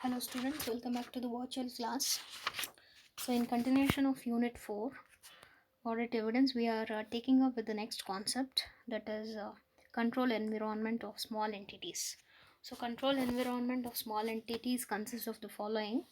Hello students, welcome back to the virtual class. So in continuation of unit 4, audit evidence, we are taking up with the next concept, that is control environment of small entities. So control environment of small entities consists of the following.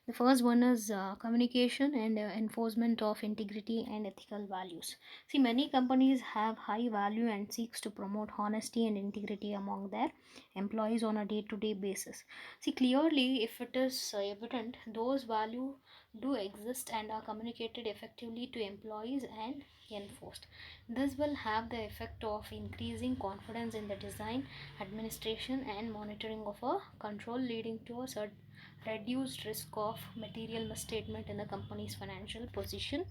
The first one is communication and enforcement of integrity and ethical values. See, many companies have high value and seeks to promote honesty and integrity among their employees on a day-to-day basis. See, clearly, if it is evident, those values do exist and are communicated effectively to employees and enforced. This will have the effect of increasing confidence in the design, administration, and monitoring of a control, leading to a certain reduced risk of material misstatement in the company's financial position.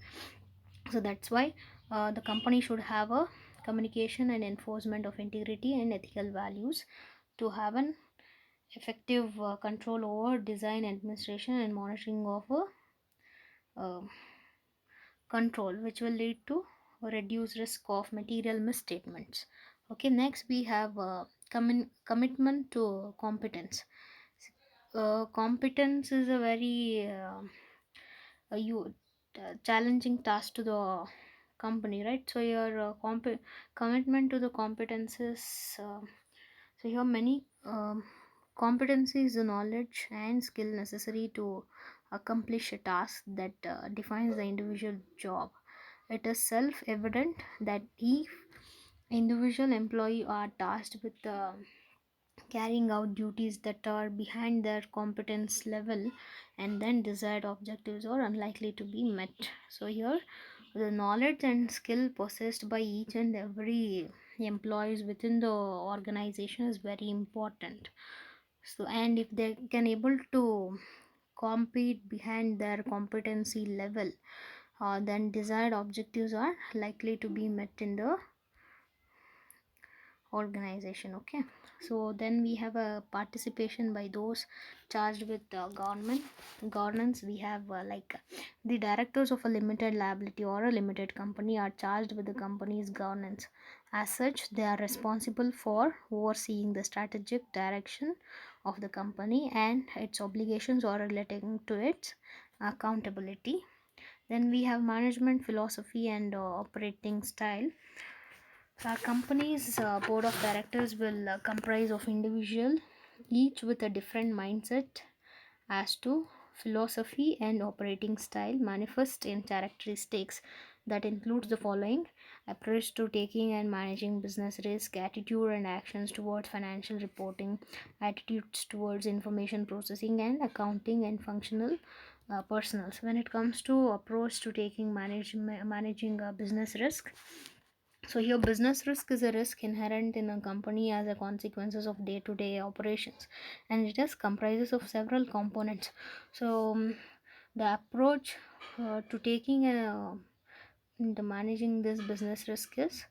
So that's why the company should have a communication and enforcement of integrity and ethical values to have an effective control over design, administration, and monitoring of a uh, control, which will lead to a reduced risk of material misstatements. Okay, next we have commitment to competence. Competence is a very challenging task to the company, right? So your commitment to the competences, so here many competencies, the knowledge and skill necessary to accomplish a task that defines the individual job. It is self-evident that if individual employee are tasked with carrying out duties that are behind their competence level, and then desired objectives are unlikely to be met. So here the knowledge and skill possessed by each and every employees within the organization is very important. So, and if they can able to compete behind their competency level, then desired objectives are likely to be met in the organization. Okay, so then we have a participation by those charged with government governance. We have the directors of a limited liability or a limited company are charged with the company's governance. As such, they are responsible for overseeing the strategic direction of the company and its obligations or relating to its accountability. Then we have management philosophy and operating style. Our company's board of directors will comprise of individual, each with a different mindset as to philosophy and operating style, manifest in characteristics that includes the following: approach to taking and managing business risk, attitude and actions towards financial reporting, attitudes towards information processing and accounting, and functional personals. When it comes to approach to taking managing a business risk, so here business risk is a risk inherent in a company as a consequences of day-to-day operations, and it is comprises of several components. So the approach to taking the managing this business risk is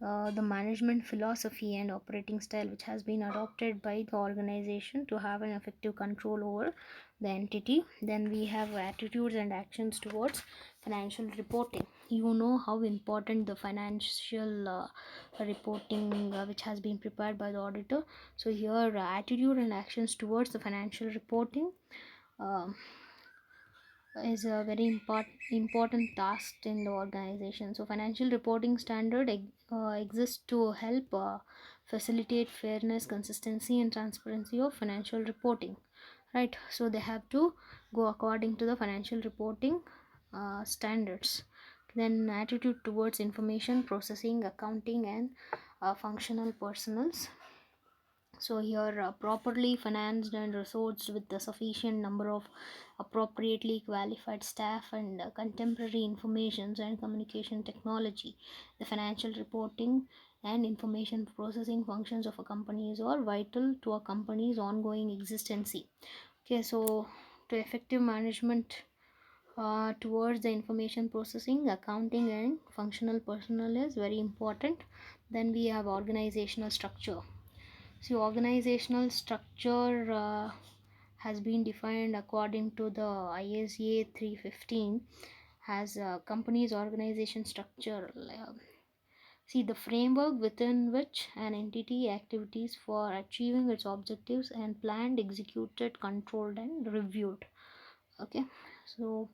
the management philosophy and operating style which has been adopted by the organization to have an effective control over the entity. Then we have attitudes and actions towards financial reporting. You know how important the financial reporting which has been prepared by the auditor. So here attitude and actions towards the financial reporting um is a very important task in the organization. So financial reporting standard exists to help facilitate fairness, consistency and transparency of financial reporting, right? So they have to go according to the financial reporting standards. Then attitude towards information processing, accounting and functional personals. So here properly financed and resourced with the sufficient number of appropriately qualified staff and contemporary information and communication technology, the financial reporting and information processing functions of a company are vital to a company's ongoing existence. Okay, so to effective management towards the information processing, accounting and functional personnel is very important. Then we have organizational structure. See, organizational structure has been defined according to the ISA 315 as a company's organization structure. See, the framework within which an entity activities for achieving its objectives and planned, executed, controlled, and reviewed. Okay, so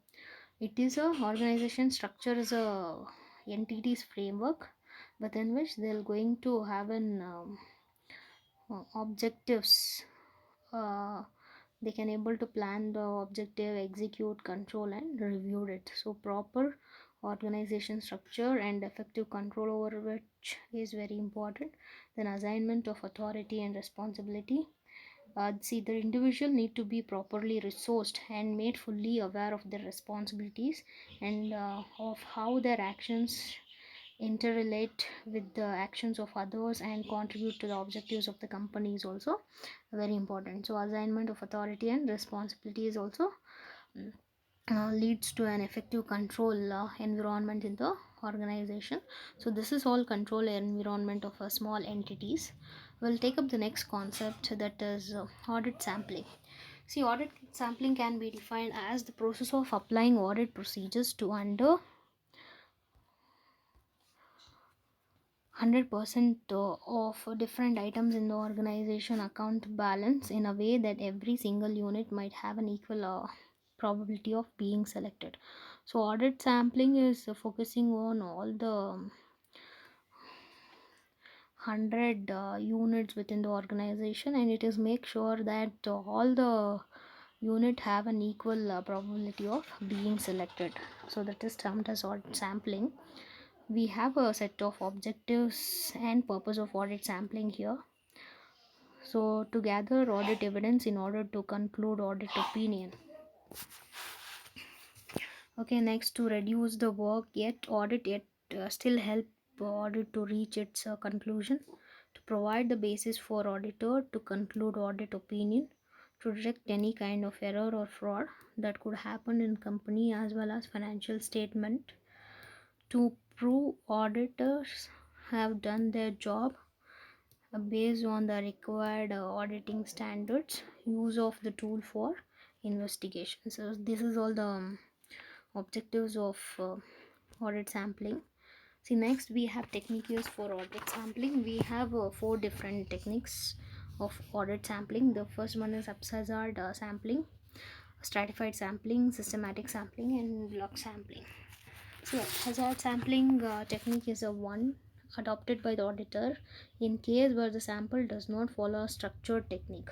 it is a organization structure is a entity's framework within which they're going to have an objectives. Uh, they can able to plan the objective, execute, control, and review it. So proper organization structure and effective control over which is very important. Then assignment of authority and responsibility. See, the individual need to be properly resourced and made fully aware of their responsibilities and of how their actions interrelate with the actions of others and contribute to the objectives of the company is also very important. So assignment of authority and responsibility is also mm, leads to an effective control environment in the organization. So this is all control environment of small entities. We'll take up the next concept, that is audit sampling. See, audit sampling can be defined as the process of applying audit procedures to under 100% of different items in the organization account balance in a way that every single unit might have an equal probability of being selected. So audit sampling is focusing on all the 100 units within the organization, and it is make sure that all the unit have an equal probability of being selected. So that is termed as audit sampling. We have a set of objectives and purpose of audit sampling here. So to gather audit evidence in order to conclude audit opinion. Okay, next, to reduce the work yet audit yet still help audit to reach its conclusion. To provide the basis for auditor to conclude audit opinion. To detect any kind of error or fraud that could happen in company as well as financial statement. To prove auditors have done their job based on the required auditing standards. Use of the tool for investigation. So this is all the objectives of audit sampling. See, next we have technique used for audit sampling. We have four different techniques of audit sampling. The first one is haphazard sampling, stratified sampling, systematic sampling, and block sampling. So haphazard sampling technique is a one adopted by the auditor in case where the sample does not follow a structured technique.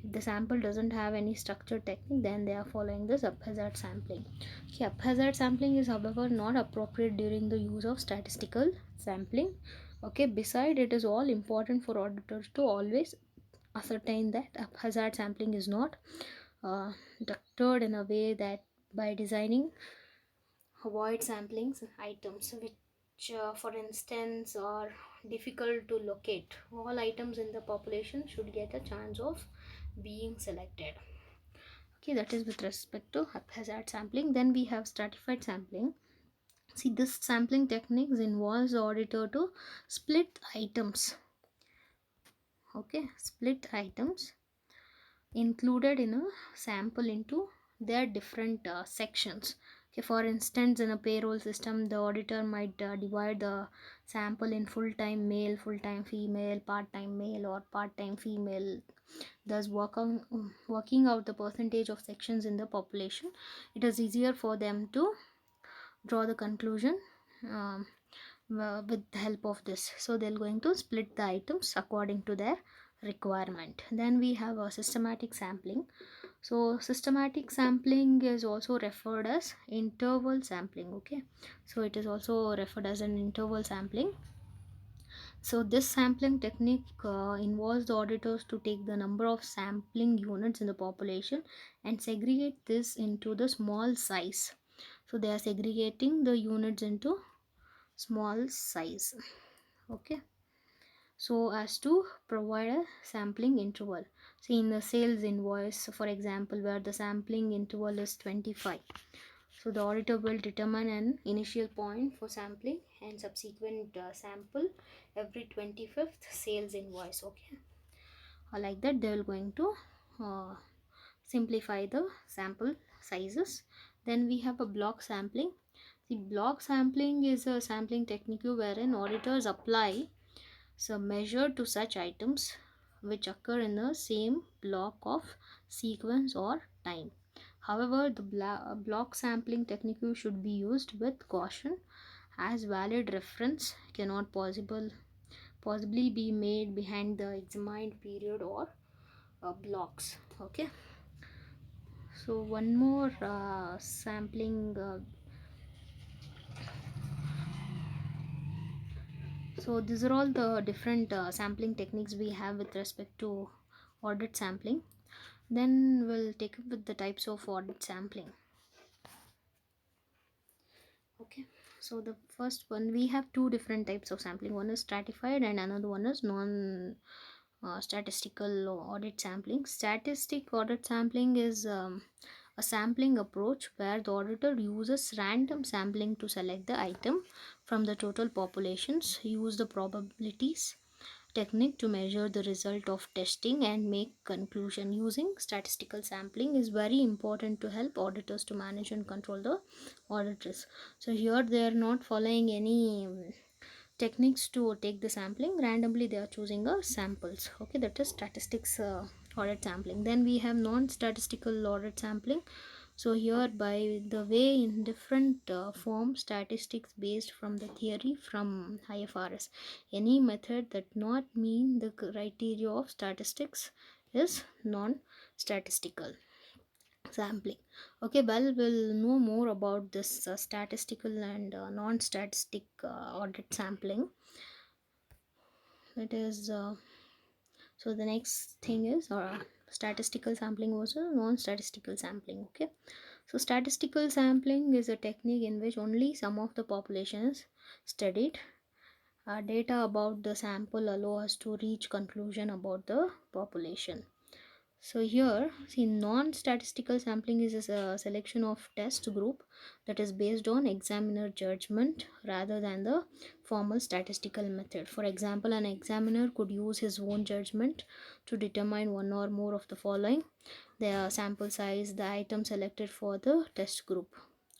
If the sample doesn't have any structured technique, then they are following this haphazard sampling. Okay, haphazard sampling is however not appropriate during the use of statistical sampling. Okay, beside it is all important for auditors to always ascertain that haphazard sampling is not structured in a way that by designing avoid sampling items which for instance are difficult to locate. All items in the population should get a chance of being selected. Okay, that is with respect to haphazard sampling. Then we have stratified sampling. See, this sampling techniques involves the auditor to split items. Okay, split items included in a sample into their different sections. Okay, for instance, in a payroll system, the auditor might divide the sample in full-time male, full-time female, part-time male, or part-time female, thus working out the percentage of sections in the population. It is easier for them to draw the conclusion with the help of this. So they're going to split the items according to their requirement. Then we have a systematic sampling. So systematic sampling is also referred as interval sampling. Okay, so it is also referred as an interval sampling. So this sampling technique involves the auditors to take the number of sampling units in the population and segregate this into the small size. So they are segregating the units into small size. Okay, so as to provide a sampling interval. See, in the sales invoice, for example, where the sampling interval is 25, so the auditor will determine an initial point for sampling and subsequent sample every 25th sales invoice. Okay, like that they will going to uh, simplify the sample sizes. Then we have a block sampling. The block sampling is a sampling technique wherein auditors apply some measure to such items which occur in the same block of sequence or time. However, the block sampling technique should be used with caution, as valid reference cannot possibly be made behind the examined period or blocks. Okay, so one more sampling so these are all the different sampling techniques we have with respect to audit sampling. Then we'll take up with the types of audit sampling. Okay, so the first one, we have two different types of sampling. One is stratified and another one is non statistical audit sampling. Statistic audit sampling is a sampling approach where the auditor uses random sampling to select the item from the total populations, use the probabilities technique to measure the result of testing and make conclusion. Using statistical sampling is very important to help auditors to manage and control the audit risk. So here they are not following any techniques to take the sampling randomly, they are choosing a samples. Okay, that is statistics audit sampling. Then we have non-statistical audit sampling. So here, by the way, in different forms, statistics based from the theory from IFRS, any method that not mean the criteria of statistics is non-statistical sampling. Okay, well, we'll know more about this statistical and non-statistic audit sampling. It is so the next thing is statistical sampling versus non-statistical sampling. Okay, so statistical sampling is a technique in which only some of the population is studied. Data about the sample allow us to reach conclusion about the population. So here, see, non-statistical sampling is a selection of test group that is based on examiner judgment rather than the formal statistical method. For example, an examiner could use his own judgment to determine one or more of the following: the sample size, the item selected for the test group.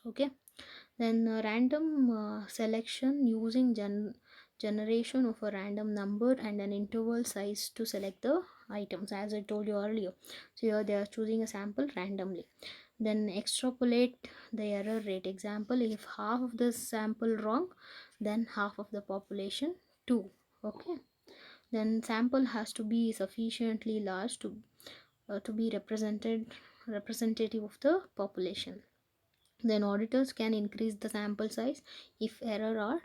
Okay, then random selection using generation of a random number and an interval size to select the items, as I told you earlier. So here they are choosing a sample randomly. Then extrapolate the error rate. Example, if half of the sample wrong, then half of the population too. Okay, then sample has to be sufficiently large to be representative of the population. Then auditors can increase the sample size if error are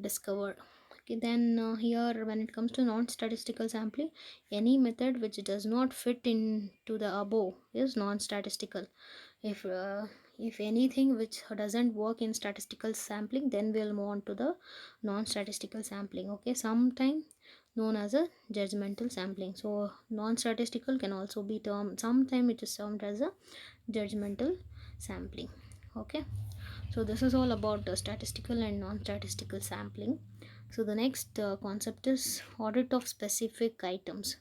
discovered. Okay, then here, when it comes to non-statistical sampling, any method which does not fit into the above is non-statistical. If anything which doesn't work in statistical sampling, then we'll move on to the non-statistical sampling. Okay, sometime known as a judgmental sampling. So non-statistical can also be termed, sometime it is termed as a judgmental sampling. Okay, so this is all about the statistical and non-statistical sampling. So the next concept is audit of specific items.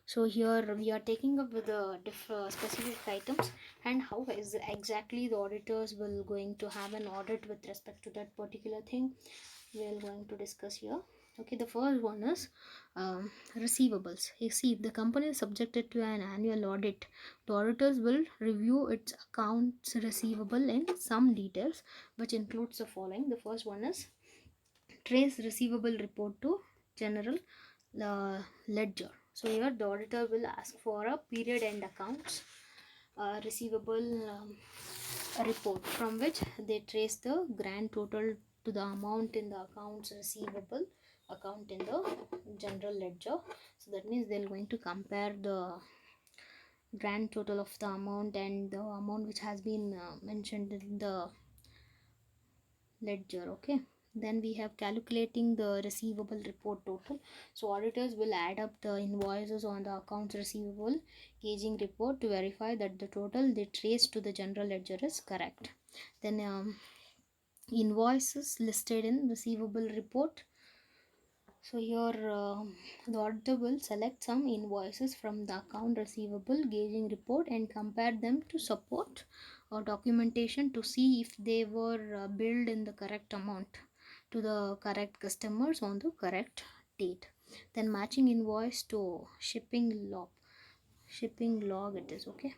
So here we are taking up with the specific items and how is exactly the auditors will going to have an audit with respect to that particular thing, we are going to discuss here. Okay, the first one is receivables. You see, if the company is subjected to an annual audit, the auditors will review its accounts receivable in some details, which includes the following. The first one is trace receivable report to general ledger. So here the auditor will ask for a period end accounts receivable report, from which they trace the grand total to the amount in the accounts receivable account in the general ledger. So that means they're going to compare the grand total of the amount and the amount which has been mentioned in the ledger. Okay, then we have calculating the receivable report total. So auditors will add up the invoices on the accounts receivable gauging report to verify that the total they trace to the general ledger is correct. Then invoices listed in receivable report. So here the auditor will select some invoices from the account receivable gauging report and compare them to support or documentation to see if they were billed in the correct amount to the correct customers on the correct date. Then matching invoice to shipping log it is. Okay,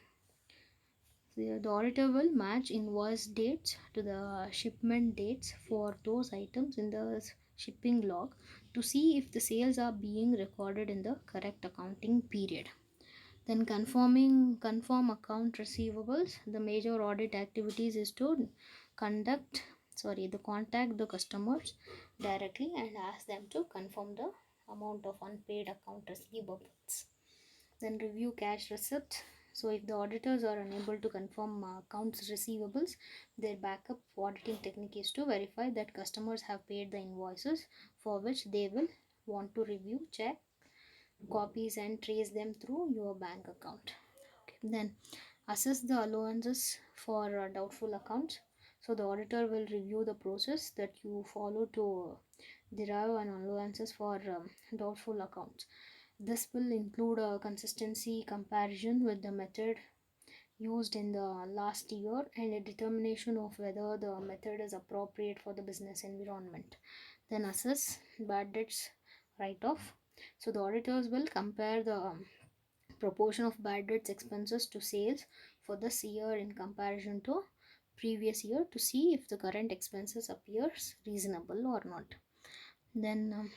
the auditor will match invoice dates to the shipment dates for those items in the shipping log to see if the sales are being recorded in the correct accounting period. Then confirm account receivables. The major audit activities is to contact the customers directly and ask them to confirm the amount of unpaid account receivables. Then review cash receipts. So if the auditors are unable to confirm accounts receivables, their backup auditing technique is to verify that customers have paid the invoices, for which they will want to review, check copies and trace them through your bank account. Okay. Then assess the allowances for doubtful accounts. So the auditor will review the process that you follow to derive an allowances for doubtful accounts. This will include a consistency comparison with the method used in the last year and a determination of whether the method is appropriate for the business environment. Then assess bad debts write off. So the auditors will compare the proportion of bad debts expenses to sales for this year in comparison to previous year to see if the current expenses appears reasonable or not. Then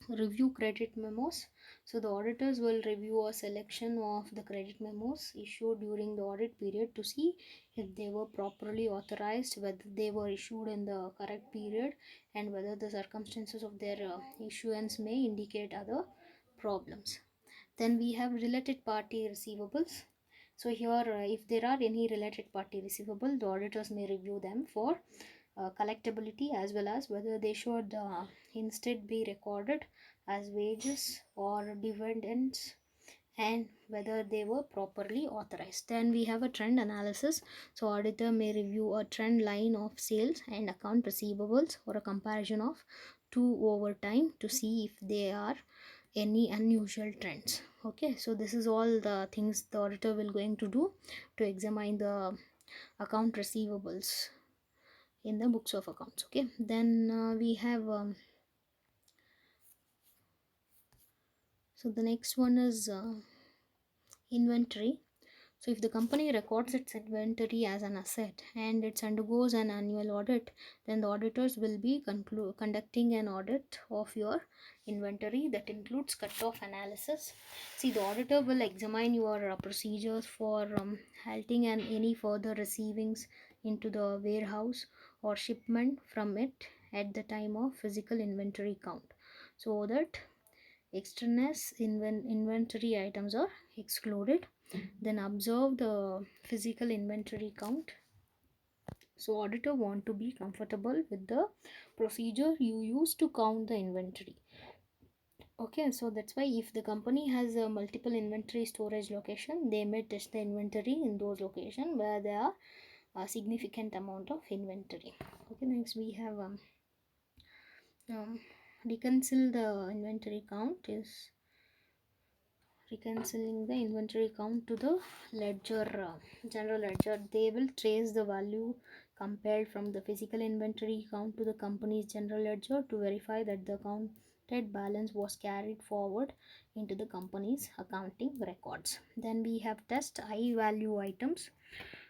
review credit memos. So the auditors will review a selection of the credit memos issued during the audit period to see if they were properly authorized, whether they were issued in the correct period, and whether the circumstances of their issuance may indicate other problems. Then we have related party receivables. So here, if there are any related party receivable, the auditors may review them for collectability as well as whether they should instead be recorded as wages or dividends and whether they were properly authorized. Then we have a trend analysis. So auditor may review a trend line of sales and account receivables or a comparison of two over time to see if there are any unusual trends. Okay, so this is all the things the auditor will going to do to examine the account receivables in the books of accounts. Okay, then we have so the next one is inventory. So if the company records its inventory as an asset and it undergoes an annual audit, then the auditors will be conducting an audit of your inventory that includes cut-off analysis. See, the auditor will examine your procedures for halting and any further receivings into the warehouse or shipment from it at the time of physical inventory count, so that extraneous inventory items are excluded. Then observe the physical inventory count. So auditor want to be comfortable with the procedure you use to count the inventory. Okay, so that's why if the company has a multiple inventory storage location, they may test the inventory in those locations where there are a significant amount of inventory. Okay, next we have um, reconcile the inventory count is reconciling the inventory count to the ledger, general ledger. They will trace the value compared from the physical inventory count to the company's general ledger to verify that the counted balance was carried forward into the company's accounting records. Then we have test high value items.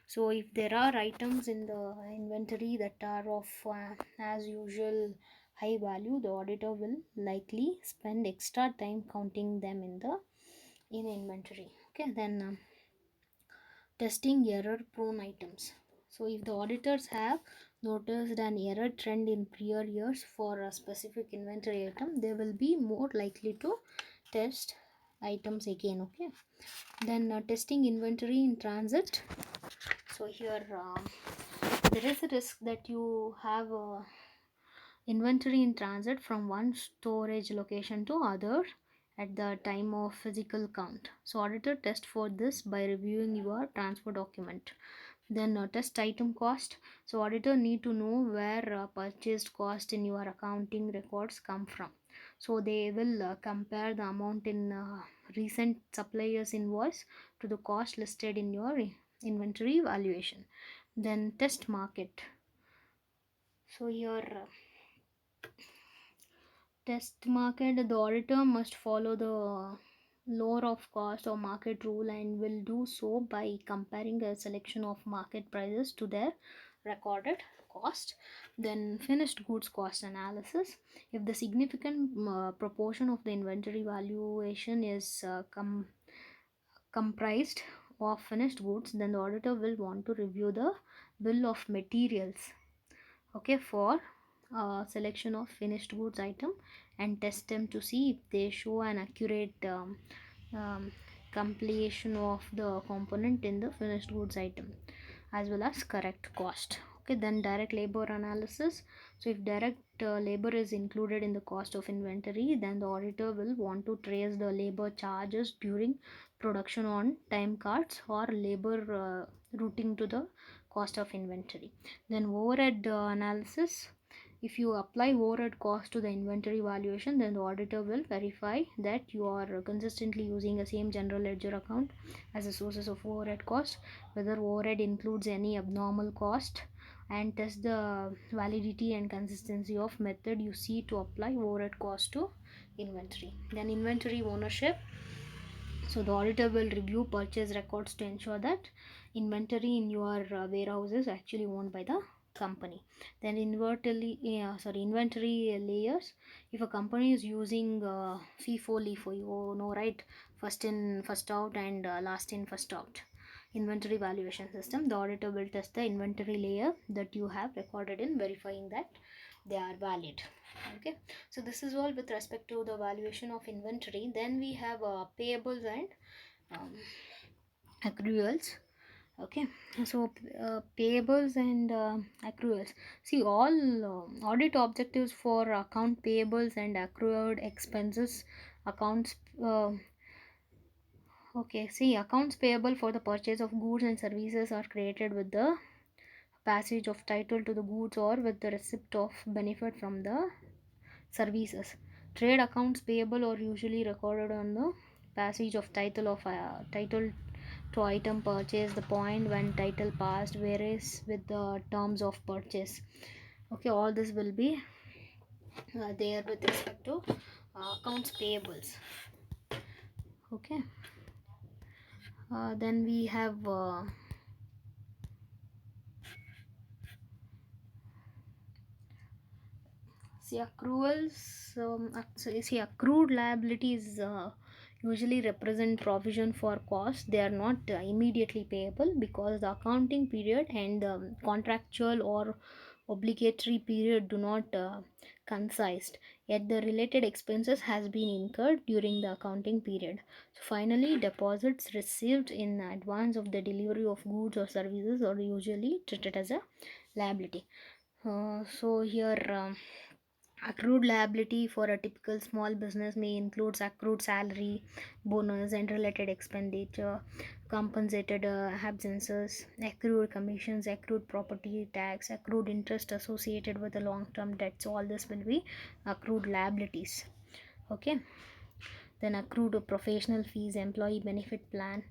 So if there are items in the inventory that are of as usual high value, the auditor will likely spend extra time counting them in inventory. Okay, then testing error prone items. So if the auditors have noticed an error trend in prior years for a specific inventory item, they will be more likely to test items again. Okay, then testing inventory in transit. So here there is a risk that you have inventory in transit from one storage location to other at the time of physical count. So auditor test for this by reviewing your transfer document. Then test item cost. So auditor need to know where purchased cost in your accounting records come from. So they will compare the amount in recent suppliers invoice to the cost listed in your inventory valuation. Then test market. So here test market, the auditor must follow the lower of cost or market rule and will do so by comparing a selection of market prices to their recorded cost. Then finished goods cost analysis. If the significant proportion of the inventory valuation is comprised of finished goods, then the auditor will want to review the bill of materials, okay, for selection of finished goods item and test them to see if they show an accurate um, completion of the component in the finished goods item as well as correct cost. Okay, then direct labor analysis. So if direct labor is included in the cost of inventory, then the auditor will want to trace the labor charges during production on time cards or labor routing to the cost of inventory. Then overhead analysis. If you apply overhead cost to the inventory valuation, then the auditor will verify that you are consistently using the same general ledger account as a sources of overhead cost, whether overhead includes any abnormal cost, and test the validity and consistency of method you see to apply overhead cost to inventory. Then inventory ownership. So the auditor will review purchase records to ensure that inventory in your warehouse is actually owned by the company. Then inventory layers. If a company is using FIFO LIFO, you know, right, first in first out and last in first out inventory valuation system, the auditor will test the inventory layer that you have recorded in, verifying that they are valid. Okay, so this is all with respect to the valuation of inventory. Then we have payables and um, accruals. Okay, so payables and accruals. See, all audit objectives for account payables and accrued expenses accounts. Okay, see, accounts payable for the purchase of goods and services are created with the passage of title to the goods or with the receipt of benefit from the services. Trade accounts payable are usually recorded on the passage of title to item purchase, the point when title passed, whereas with the terms of purchase. Okay, all this will be there with respect to accounts payables. Okay, then we have see accruals. See, accrued liabilities usually represent provision for costs. They are not immediately payable because the accounting period and contractual or obligatory period do not concise. Yet the related expenses has been incurred during the accounting period. So finally, deposits received in advance of the delivery of goods or services are usually treated as a liability. So here. Accrued liability for a typical small business may include accrued salary, bonus, and related expenditure, compensated absences, accrued commissions, accrued property tax, accrued interest associated with the long term debts. All this will be accrued liabilities. Okay, then accrued professional fees, employee benefit plan.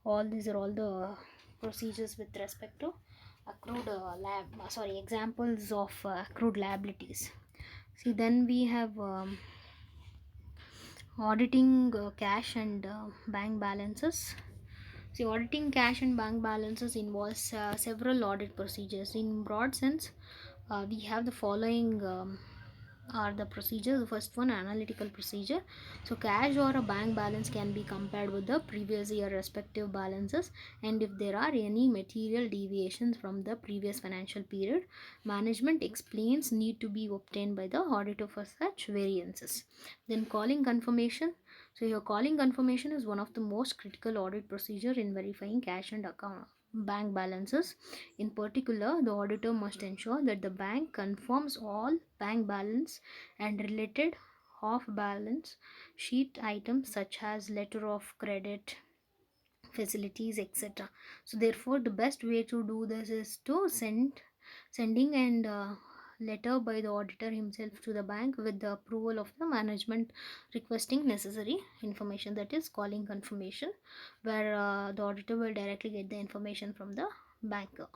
All these are all the procedures with respect to accrued examples of accrued liabilities. See, then we have auditing cash and bank balances. See, auditing cash and bank balances involves several audit procedures. In broad sense, we have the following are the procedures. The first one, analytical procedure. So cash or a bank balance can be compared with the previous year respective balances, and if there are any material deviations from the previous financial period, management explains need to be obtained by the auditor for such variances. Then calling confirmation. So your calling confirmation is one of the most critical audit procedure in verifying cash and account bank balances. In particular, the auditor must ensure that the bank confirms all bank balance and related off balance sheet items such as letter of credit, facilities, etc. So therefore, the best way to do this is to sending and letter by the auditor himself to the bank with the approval of the management requesting necessary information, that is calling confirmation, where the auditor will directly get the information from the banker.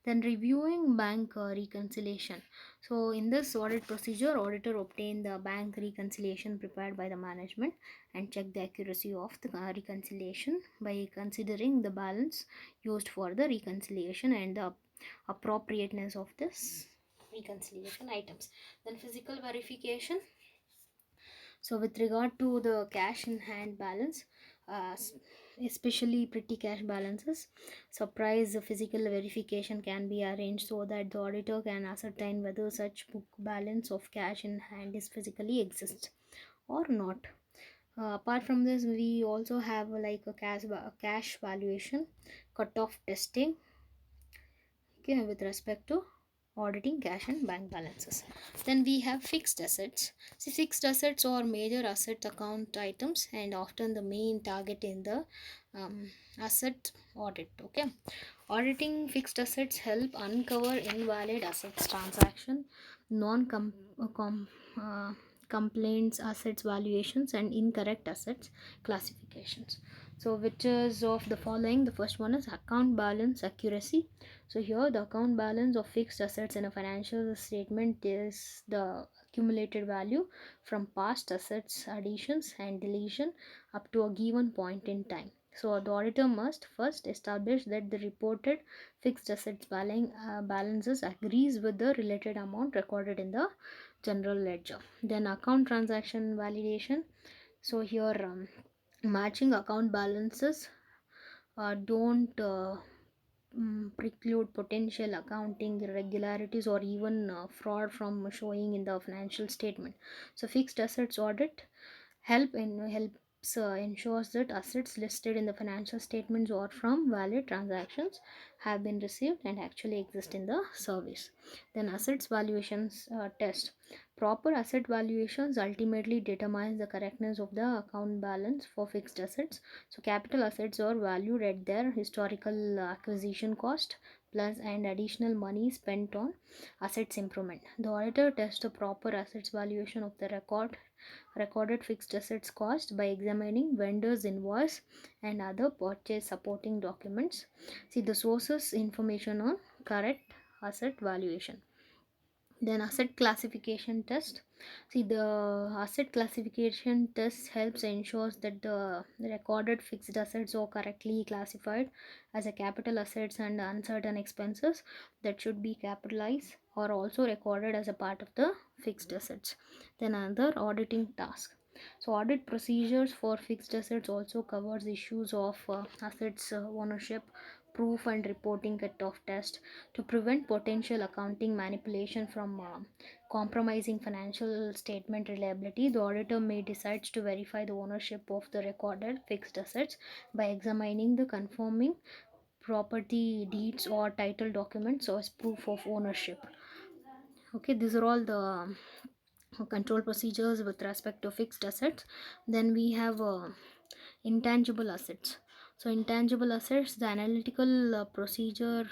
Then reviewing bank reconciliation. So in this audit procedure, auditor obtain the bank reconciliation prepared by the management and check the accuracy of the reconciliation by considering the balance used for the reconciliation and the appropriateness of this reconciliation items. Then physical verification. So with regard to the cash in hand balance, especially petty cash balances, surprise physical verification can be arranged so that the auditor can ascertain whether such book balance of cash in hand is physically exists or not. Apart from this, we also have like a cash valuation, cutoff testing, okay, with respect to auditing cash and bank balances. Then we have fixed assets. See, fixed assets are major asset account items and often the main target in the asset audit. Okay, auditing fixed assets help uncover invalid assets transaction, non uh, complaints assets valuations, and incorrect assets classifications. So which is of the following? The first one is account balance accuracy. So here the account balance of fixed assets in a financial statement is the accumulated value from past assets additions and deletion up to a given point in time. So the auditor must first establish that the reported fixed assets balances agrees with the related amount recorded in the general ledger. Then account transaction validation. So here matching account balances don't preclude potential accounting irregularities or even fraud from showing in the financial statement. So fixed assets audit helps ensures that assets listed in the financial statements or from valid transactions have been received and actually exist in the service. Then assets valuations test. Proper asset valuations ultimately determines the correctness of the account balance for fixed assets. So capital assets are valued at their historical acquisition cost plus and additional money spent on assets improvement. The auditor tests the proper assets valuation of the recorded fixed assets cost by examining vendors invoice and other purchase supporting documents. See the sources information on correct asset valuation. Then asset classification test. See the asset classification test helps ensures that the recorded fixed assets are correctly classified as a capital assets and uncertain expenses that should be capitalized or also recorded as a part of the fixed assets. Then another auditing task. So audit procedures for fixed assets also covers issues of assets ownership, proof and reporting cutoff test to prevent potential accounting manipulation from compromising financial statement reliability. The auditor may decide to verify the ownership of the recorded fixed assets by examining the conforming property deeds or title documents as proof of ownership. Okay, these are all the control procedures with respect to fixed assets. Then we have intangible assets. So intangible assets, the analytical procedure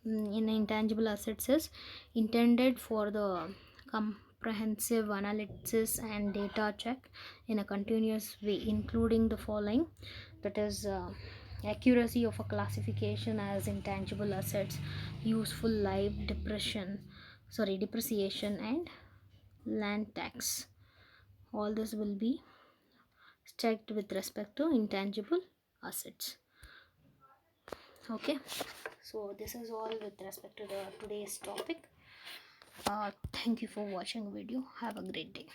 in intangible assets is intended for the comprehensive analysis and data check in a continuous way, including the following, that is accuracy of a classification as intangible assets, useful life depreciation and land tax. All this will be checked with respect to intangible assets. Okay, so this is all with respect to the today's topic. Thank you for watching video. Have a great day.